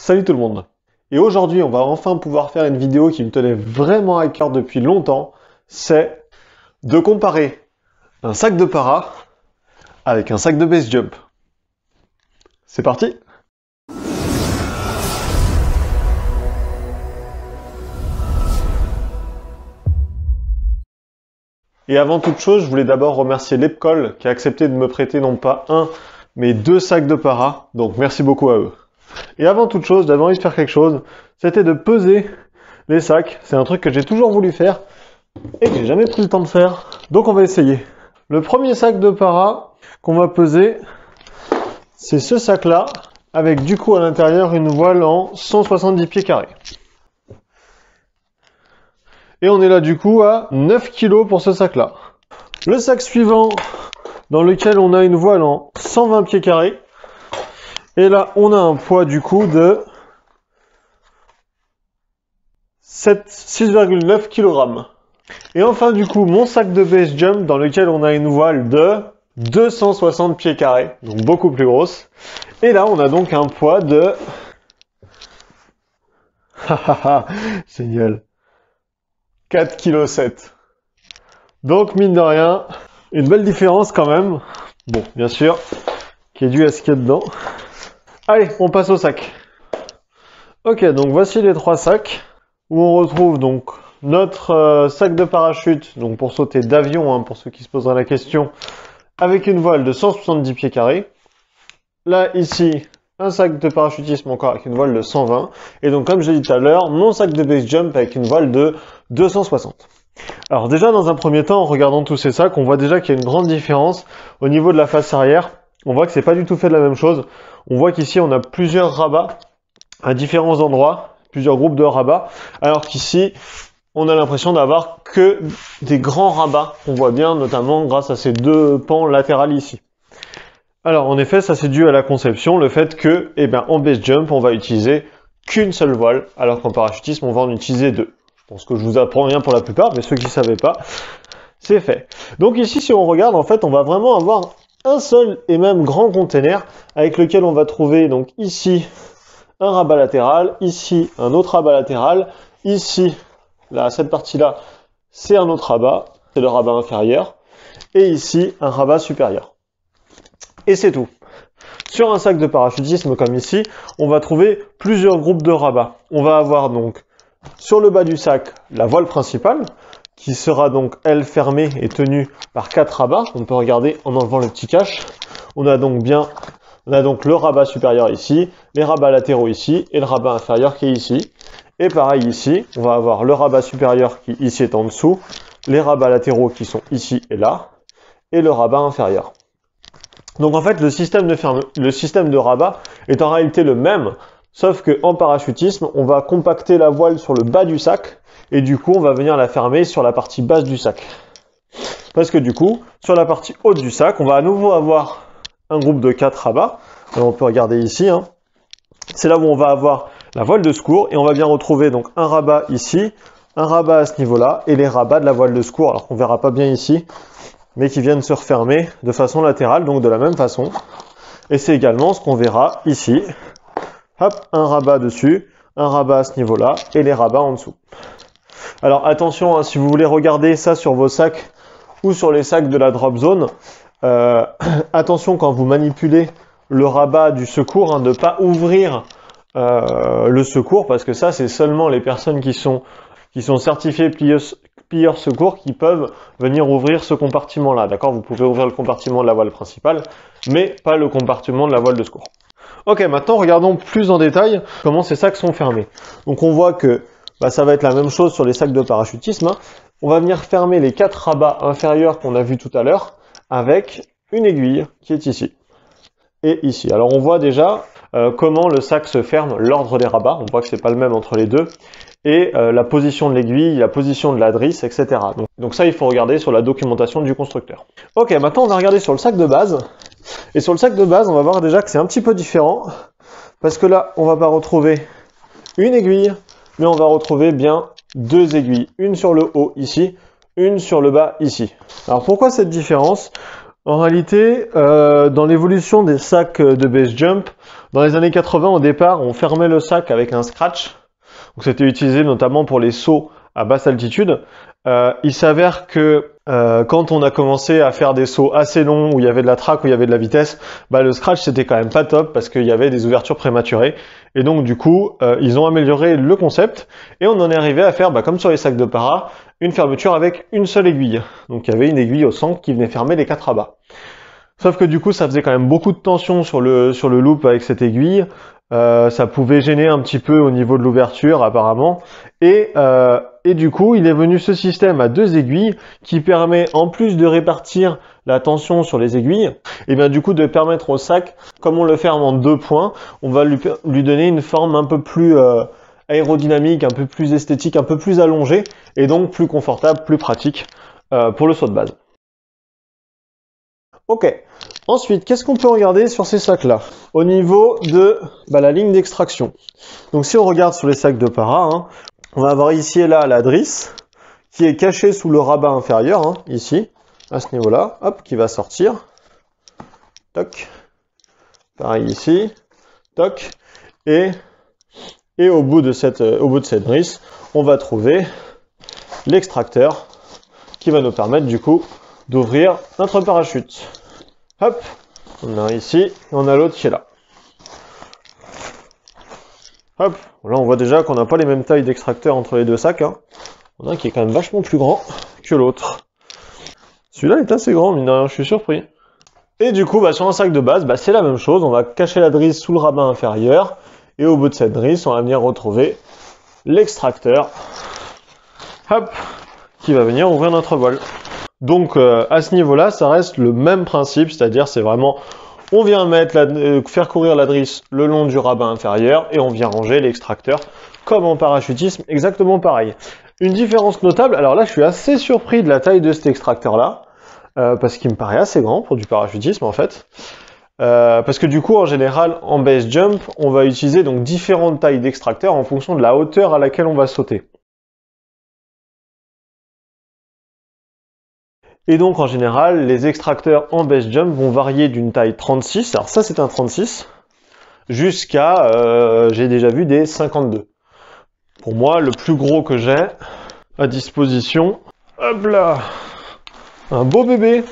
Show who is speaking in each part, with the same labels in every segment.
Speaker 1: Salut tout le monde. Et aujourd'hui, on va enfin pouvoir faire une vidéo qui me tenait vraiment à cœur depuis longtemps. C'est de comparer un sac de para avec un sac de base jump. C'est parti! Et avant toute chose, je voulais d'abord remercier l'Epcol qui a accepté de me prêter non pas un, mais 2 sacs de para. Donc merci beaucoup à eux. Et avant toute chose, j'avais envie de faire quelque chose, c'était de peser les sacs. C'est un truc que j'ai toujours voulu faire et que j'ai jamais pris le temps de faire. Donc on va essayer. Le premier sac de para qu'on va peser, c'est ce sac-là, avec du coup à l'intérieur une voile en 170 pieds carrés. Et on est là du coup à 9 kg pour ce sac-là. Le sac suivant, dans lequel on a une voile en 120 pieds carrés. Et là, on a un poids du coup de 6,9 kg. Et enfin du coup, mon sac de base jump, dans lequel on a une voile de 260 pieds carrés, donc beaucoup plus grosse. Et là, on a donc un poids de... génial, 4,7 kg. Donc, mine de rien, une belle différence quand même. Bon, bien sûr, qui est due à ce qu'il y a dedans. Allez, on passe au sac. Ok, donc voici les 3 sacs, où on retrouve donc notre sac de parachute, donc pour sauter d'avion, hein, pour ceux qui se poseraient la question, avec une voile de 170 pieds carrés. Là, ici, un sac de parachutisme encore avec une voile de 120. Et donc, comme je l'ai dit tout à l'heure, mon sac de base jump avec une voile de 260. Alors déjà, dans un premier temps, en regardant tous ces sacs, on voit déjà qu'il y a une grande différence au niveau de la face arrière. On voit que c'est pas du tout fait de la même chose. On voit qu'ici, on a plusieurs rabats à différents endroits, plusieurs groupes de rabats, alors qu'ici, on a l'impression d'avoir que des grands rabats. On voit bien, notamment grâce à ces 2 pans latérales ici. Alors, en effet, ça c'est dû à la conception, le fait que, en base jump, on va utiliser qu'une seule voile, alors qu'en parachutisme, on va en utiliser 2. Je pense que je vous apprends rien pour la plupart, mais ceux qui ne savaient pas, c'est fait. Donc ici, si on regarde, en fait, on va vraiment avoir un seul et même grand container avec lequel on va trouver, donc ici, un rabat latéral, ici, un autre rabat latéral, ici, là, cette partie-là, c'est un autre rabat, c'est le rabat inférieur, et ici, un rabat supérieur. Et c'est tout. Sur un sac de parachutisme comme ici, on va trouver plusieurs groupes de rabats. On va avoir donc sur le bas du sac la voile principale, qui sera donc elle fermée et tenue par 4 rabats. On peut regarder en enlevant le petit cache. On a donc le rabat supérieur ici, les rabats latéraux ici et le rabat inférieur qui est ici. Et pareil ici, on va avoir le rabat supérieur qui ici est en dessous, les rabats latéraux qui sont ici et là, et le rabat inférieur. Donc en fait, le système de rabat est en réalité le même, sauf qu'en parachutisme, on va compacter la voile sur le bas du sac, et du coup, on va venir la fermer sur la partie basse du sac. Parce que du coup, sur la partie haute du sac, on va à nouveau avoir un groupe de 4 rabats. Alors, on peut regarder ici, hein. C'est là où on va avoir la voile de secours, et on va bien retrouver donc un rabat ici, un rabat à ce niveau-là, et les rabats de la voile de secours, alors qu'on ne verra pas bien ici, mais qui viennent se refermer de façon latérale, donc de la même façon. Et c'est également ce qu'on verra ici. Hop, un rabat dessus, un rabat à ce niveau-là, et les rabats en dessous. Alors attention, hein, si vous voulez regarder ça sur vos sacs, ou sur les sacs de la drop zone, attention quand vous manipulez le rabat du secours, hein, de ne pas ouvrir le secours, parce que ça, c'est seulement les personnes qui sont certifiées plieurs secours qui peuvent venir ouvrir ce compartiment-là. D'accord? Vous pouvez ouvrir le compartiment de la voile principale, mais pas le compartiment de la voile de secours. Ok, maintenant regardons plus en détail comment ces sacs sont fermés. Donc on voit que ça va être la même chose sur les sacs de parachutisme, hein. On va venir fermer les 4 rabats inférieurs qu'on a vus tout à l'heure avec une aiguille qui est ici et ici. Alors on voit déjà comment le sac se ferme, l'ordre des rabats. On voit que c'est pas le même entre les deux. Et la position de l'aiguille, la position de la drisse, etc. Donc ça, il faut regarder sur la documentation du constructeur. Ok, maintenant on va regarder sur le sac de base. Et sur le sac de base, on va voir déjà que c'est un petit peu différent. Parce que là, on va pas retrouver une aiguille, mais on va retrouver bien 2 aiguilles. Une sur le haut ici, une sur le bas ici. Alors pourquoi cette différence? En réalité, dans l'évolution des sacs de base jump, dans les années 80, au départ, on fermait le sac avec un scratch. Donc c'était utilisé notamment pour les sauts à basse altitude. Il s'avère que quand on a commencé à faire des sauts assez longs, où il y avait de la traque, où il y avait de la vitesse, bah, le scratch c'était quand même pas top parce qu'il y avait des ouvertures prématurées. Et donc du coup, ils ont amélioré le concept et on en est arrivé à faire, bah, comme sur les sacs de para, une fermeture avec une seule aiguille. Donc il y avait une aiguille au centre qui venait fermer les 4 abats. Sauf que du coup, ça faisait quand même beaucoup de tension sur le loop avec cette aiguille. Ça pouvait gêner un petit peu au niveau de l'ouverture apparemment. Et du coup, il est venu ce système à 2 aiguilles qui permet, en plus de répartir la tension sur les aiguilles, et bien du coup de permettre au sac, comme on le ferme en 2 points, on va lui donner une forme un peu plus aérodynamique, un peu plus esthétique, un peu plus allongée, et donc plus confortable, plus pratique pour le saut de base. Ok. Ensuite, qu'est-ce qu'on peut regarder sur ces sacs-là? Au niveau de la ligne d'extraction. Donc si on regarde sur les sacs de para, hein, on va avoir ici et là la drisse qui est cachée sous le rabat inférieur, hein, ici, à ce niveau-là, hop, qui va sortir. Toc. Pareil ici. Toc. Et au bout de cette drisse, on va trouver l'extracteur qui va nous permettre du coup d'ouvrir notre parachute. Hop, on a ici, on a l'autre qui est là. Hop, là on voit déjà qu'on n'a pas les mêmes tailles d'extracteur entre les deux sacs. Hein. On a un qui est quand même vachement plus grand que l'autre. Celui-là est assez grand, mine de rien, je suis surpris. Et du coup, sur un sac de base, c'est la même chose. On va cacher la drisse sous le rabat inférieur. Et au bout de cette drisse, on va venir retrouver l'extracteur. Hop, qui va venir ouvrir notre voile. Donc à ce niveau-là, ça reste le même principe, c'est-à-dire c'est vraiment, on vient faire courir la drisse le long du rabat inférieur et on vient ranger l'extracteur comme en parachutisme, exactement pareil. Une différence notable, alors là je suis assez surpris de la taille de cet extracteur-là, parce qu'il me paraît assez grand pour du parachutisme en fait. Parce que du coup en général en base jump, on va utiliser donc différentes tailles d'extracteurs en fonction de la hauteur à laquelle on va sauter. Et donc en général, les extracteurs en base jump vont varier d'une taille 36, alors ça c'est un 36, jusqu'à, j'ai déjà vu des 52. Pour moi, le plus gros que j'ai à disposition, hop là, un beau bébé.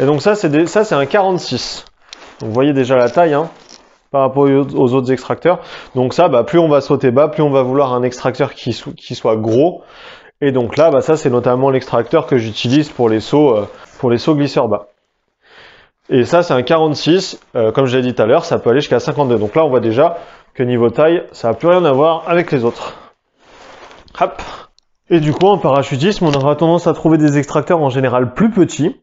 Speaker 1: Et donc ça c'est un 46. Donc vous voyez déjà la taille hein, par rapport aux autres extracteurs. Donc ça, plus on va sauter bas, plus on va vouloir un extracteur qui soit gros. Et donc là, ça c'est notamment l'extracteur que j'utilise pour les sauts glisseurs bas. Et ça c'est un 46, comme je l'ai dit tout à l'heure, ça peut aller jusqu'à 52. Donc là on voit déjà que niveau taille, ça n'a plus rien à voir avec les autres. Hop. Et du coup en parachutisme, on aura tendance à trouver des extracteurs en général plus petits.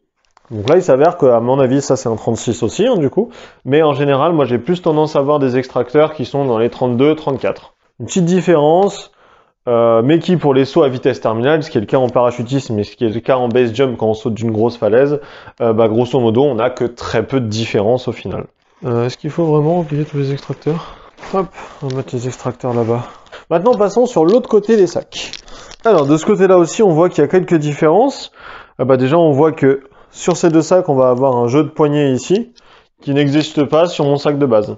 Speaker 1: Donc là il s'avère qu'à mon avis ça c'est un 36 aussi hein, du coup. Mais en général, moi j'ai plus tendance à avoir des extracteurs qui sont dans les 32, 34. Une petite différence. Mais qui pour les sauts à vitesse terminale, ce qui est le cas en parachutisme et ce qui est le cas en base jump quand on saute d'une grosse falaise, grosso modo on n'a que très peu de différence au final. Est-ce qu'il faut vraiment oublier tous les extracteurs? Hop, on va mettre les extracteurs là-bas. Maintenant passons sur l'autre côté des sacs. Alors de ce côté-là aussi on voit qu'il y a quelques différences. Déjà on voit que sur ces deux sacs on va avoir un jeu de poignées ici, qui n'existe pas sur mon sac de base.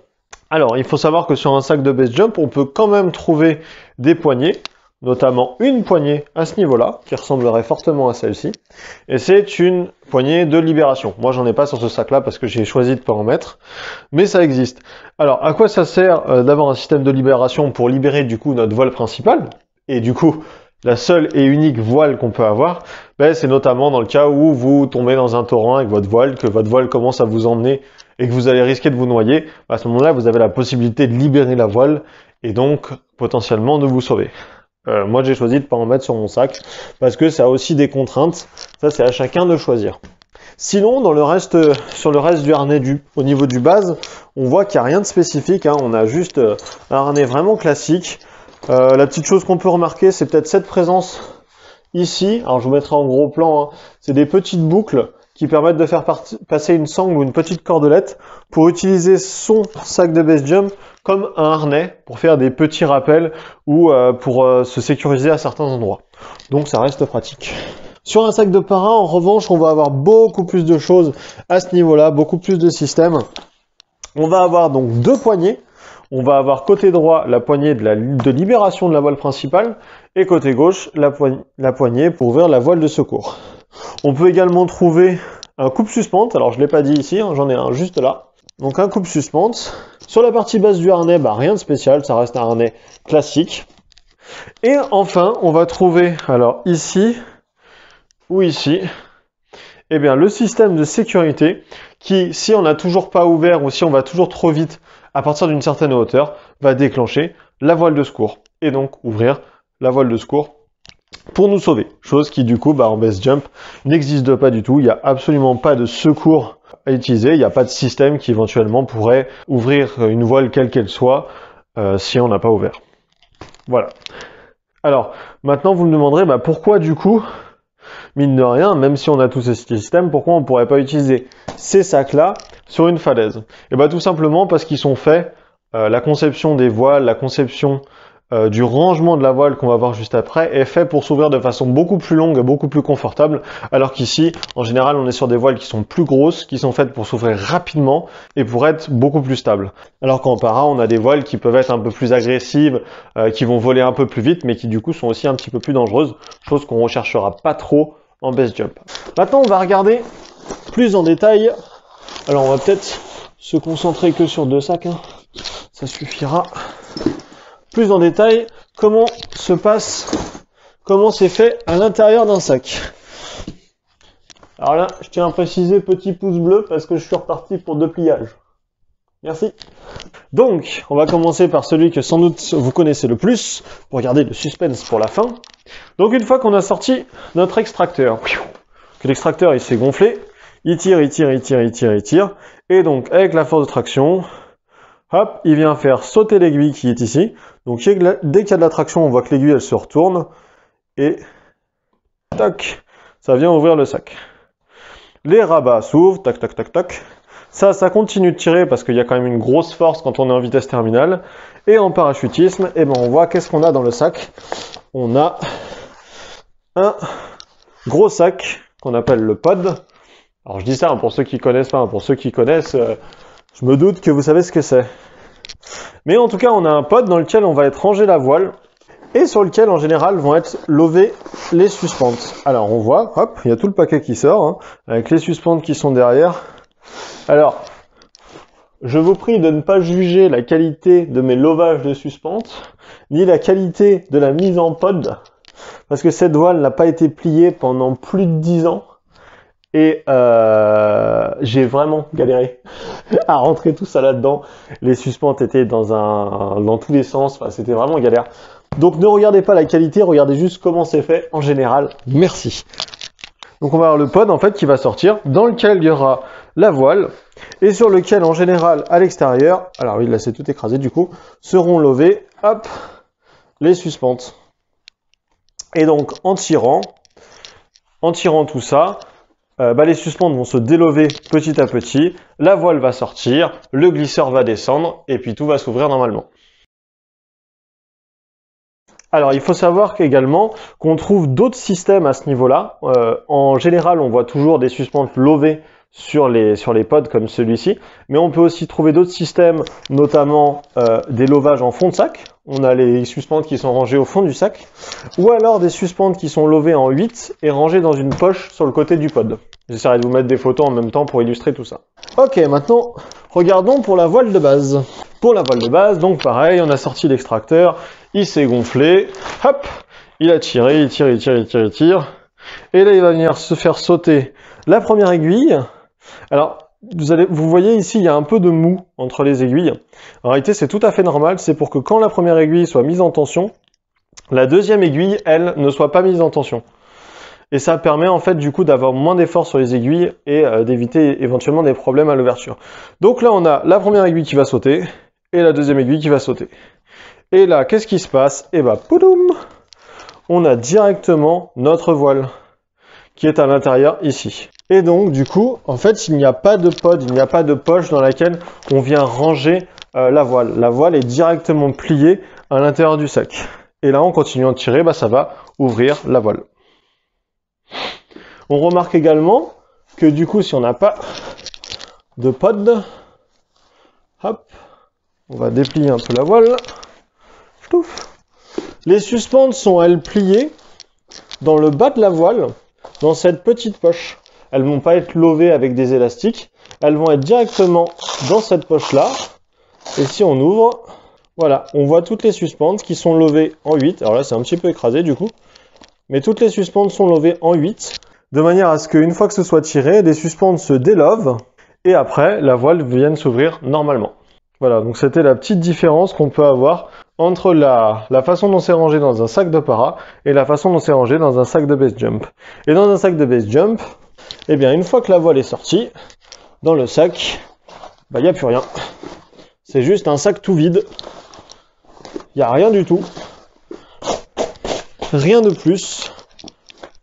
Speaker 1: Alors il faut savoir que sur un sac de base jump on peut quand même trouver des poignées, notamment une poignée à ce niveau-là, qui ressemblerait fortement à celle-ci, et c'est une poignée de libération. Moi, j'en ai pas sur ce sac-là parce que j'ai choisi de pas en mettre, mais ça existe. Alors, à quoi ça sert d'avoir un système de libération? Pour libérer du coup notre voile principal, et du coup, la seule et unique voile qu'on peut avoir, c'est notamment dans le cas où vous tombez dans un torrent avec votre voile, que votre voile commence à vous emmener et que vous allez risquer de vous noyer. À ce moment-là, vous avez la possibilité de libérer la voile et donc potentiellement de vous sauver. Moi j'ai choisi de ne pas en mettre sur mon sac parce que ça a aussi des contraintes, ça c'est à chacun de choisir. Sinon sur le reste du harnais au niveau du base, on voit qu'il n'y a rien de spécifique, hein. On a juste un harnais vraiment classique. La petite chose qu'on peut remarquer c'est peut-être cette présence ici, alors je vous mettrai en gros plan, hein. C'est des petites boucles qui permettent de faire passer une sangle ou une petite cordelette pour utiliser son sac de base jump comme un harnais pour faire des petits rappels ou pour se sécuriser à certains endroits. Donc ça reste pratique. Sur un sac de para, en revanche, on va avoir beaucoup plus de choses à ce niveau-là, beaucoup plus de systèmes. On va avoir donc 2 poignées. On va avoir côté droit la poignée de libération de la voile principale et côté gauche la poignée pour ouvrir la voile de secours. On peut également trouver un coupe-suspente. Alors je ne l'ai pas dit ici, hein, j'en ai un juste là. Donc un coupe-suspente. Sur la partie basse du harnais, rien de spécial, ça reste un harnais classique. Et enfin, on va trouver, alors ici ou ici, eh bien, le système de sécurité qui, si on n'a toujours pas ouvert ou si on va toujours trop vite à partir d'une certaine hauteur, va déclencher la voile de secours et donc ouvrir la voile de secours pour nous sauver. Chose qui, du coup, en base jump, n'existe pas du tout. Il n'y a absolument pas de secours à utiliser. Il n'y a pas de système qui éventuellement pourrait ouvrir une voile quelle qu'elle soit si on n'a pas ouvert. Voilà. Alors, maintenant, vous me demanderez pourquoi, du coup, mine de rien, même si on a tous ces systèmes, pourquoi on ne pourrait pas utiliser ces sacs-là sur une falaise? Et tout simplement parce qu'ils sont faits, la conception des voiles, la conception du rangement de la voile qu'on va voir juste après, est fait pour s'ouvrir de façon beaucoup plus longue et beaucoup plus confortable, alors qu'ici, en général, on est sur des voiles qui sont plus grosses, qui sont faites pour s'ouvrir rapidement et pour être beaucoup plus stables. Alors qu'en para, on a des voiles qui peuvent être un peu plus agressives, qui vont voler un peu plus vite, mais qui du coup sont aussi un petit peu plus dangereuses, chose qu'on recherchera pas trop en base jump. Maintenant, on va regarder plus en détail. Alors, on va peut-être se concentrer que sur 2 sacs, hein. Ça suffira. Plus en détail, comment c'est fait à l'intérieur d'un sac. Alors là, je tiens à préciser petit pouce bleu parce que je suis reparti pour 2 pliages. Merci. Donc, on va commencer par celui que sans doute vous connaissez le plus, pour garder le suspense pour la fin. Donc une fois qu'on a sorti notre extracteur, que l'extracteur il s'est gonflé, il tire, et donc avec la force de traction, hop, il vient faire sauter l'aiguille qui est ici. Donc dès qu'il y a de la traction, on voit que l'aiguille elle se retourne, et tac, ça vient ouvrir le sac. Les rabats s'ouvrent, tac, tac, tac, tac. Ça continue de tirer parce qu'il y a quand même une grosse force quand on est en vitesse terminale. Et en parachutisme, on voit qu'est-ce qu'on a dans le sac. On a un gros sac qu'on appelle le pod. Alors je dis ça pour ceux qui connaissent pas, pour ceux qui connaissent, je me doute que vous savez ce que c'est. Mais en tout cas, on a un pod dans lequel on va être rangé la voile et sur lequel en général vont être lovées les suspentes. Alors on voit, hop, il y a tout le paquet qui sort, hein, avec les suspentes qui sont derrière. Alors, je vous prie de ne pas juger la qualité de mes lovages de suspentes, ni la qualité de la mise en pod, parce que cette voile n'a pas été pliée pendant plus de 10 ans, et j'ai vraiment galéré à rentrer tout ça là-dedans. Les suspentes étaient dans tous les sens, c'était vraiment galère. Donc ne regardez pas la qualité, regardez juste comment c'est fait en général. Merci. Donc on va avoir le pod en fait qui va sortir, dans lequel il y aura la voile, et sur lequel en général à l'extérieur, alors oui là c'est tout écrasé du coup, seront lovées, hop, les suspentes. Et donc en tirant tout ça, les suspentes vont se délover petit à petit, la voile va sortir, le glisseur va descendre, et puis tout va s'ouvrir normalement. Alors, il faut savoir qu'également qu'on trouve d'autres systèmes à ce niveau-là. En général, on voit toujours des suspentes lovées sur les pods comme celui-ci, mais on peut aussi trouver d'autres systèmes, notamment des lovages en fond de sac. On a les suspentes qui sont rangées au fond du sac, ou alors des suspentes qui sont lovées en 8 et rangées dans une poche sur le côté du pod. J'essaierai de vous mettre des photos en même temps pour illustrer tout ça. Ok, maintenant, regardons pour la voile de base. Pour la voile de base, donc pareil, on a sorti l'extracteur, il s'est gonflé, hop, il a tiré, il tire. Et là, il va venir se faire sauter la première aiguille. Alors, vous voyez ici, il y a un peu de mou entre les aiguilles. En réalité, c'est tout à fait normal, c'est pour que quand la première aiguille soit mise en tension, la deuxième aiguille, elle, ne soit pas mise en tension. Et ça permet en fait du coup d'avoir moins d'effort sur les aiguilles et d'éviter éventuellement des problèmes à l'ouverture. Donc là, on a la première aiguille qui va sauter et la deuxième aiguille qui va sauter. Et là, qu'est-ce qui se passe? Et poudoum, on a directement notre voile qui est à l'intérieur ici. Et donc, du coup, en fait, il n'y a pas de pod, il n'y a pas de poche dans laquelle on vient ranger la voile. La voile est directement pliée à l'intérieur du sac. Et là, en continuant de tirer, ça va ouvrir la voile. On remarque également que du coup, si on n'a pas de pod, hop, on va déplier un peu la voile. Chouf. Les suspentes sont, elles, pliées dans le bas de la voile, dans cette petite poche. Elles vont pas être lovées avec des élastiques, elles vont être directement dans cette poche-là. Et si on ouvre, voilà, on voit toutes les suspentes qui sont lovées en 8. Alors là, c'est un petit peu écrasé du coup. Mais toutes les suspentes sont lovées en 8, de manière à ce qu'une fois que ce soit tiré, les suspentes se délovent, et après, la voile vienne s'ouvrir normalement. Voilà, donc c'était la petite différence qu'on peut avoir entre la façon dont c'est rangé dans un sac de para et la façon dont c'est rangé dans un sac de base jump. Et dans un sac de base jump, eh bien, une fois que la voile est sortie, dans le sac, bah, il n'y a plus rien. C'est juste un sac tout vide. Il n'y a rien du tout. Rien de plus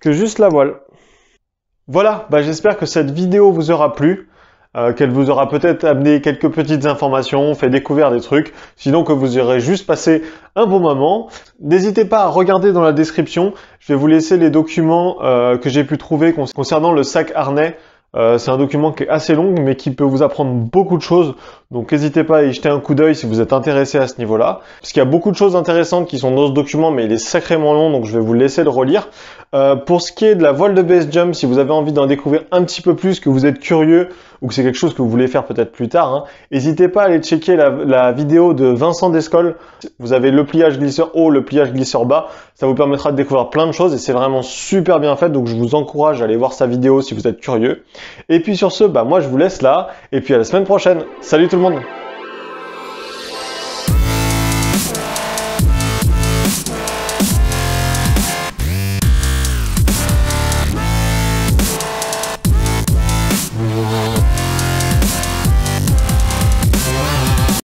Speaker 1: que juste la voile. Voilà, bah, j'espère que cette vidéo vous aura plu. Qu'elle vous aura peut-être amené quelques petites informations, fait découvrir des trucs, sinon que vous aurez juste passé un bon moment. N'hésitez pas à regarder dans la description, je vais vous laisser les documents que j'ai pu trouver concernant le sac harnais. C'est un document qui est assez long, mais qui peut vous apprendre beaucoup de choses, donc n'hésitez pas à y jeter un coup d'œil si vous êtes intéressé à ce niveau-là. Parce qu'il y a beaucoup de choses intéressantes qui sont dans ce document, mais il est sacrément long, donc je vais vous laisser le relire. Pour ce qui est de la voile de base jump, si vous avez envie d'en découvrir un petit peu plus, que vous êtes curieux, ou que c'est quelque chose que vous voulez faire peut-être plus tard, hein, n'hésitez pas à aller checker la vidéo de Vincent Descoles. Vous avez le pliage glisseur haut, le pliage glisseur bas, ça vous permettra de découvrir plein de choses et c'est vraiment super bien fait, donc je vous encourage à aller voir sa vidéo si vous êtes curieux. Et puis sur ce, bah moi je vous laisse là, et puis à la semaine prochaine. Salut tout le monde!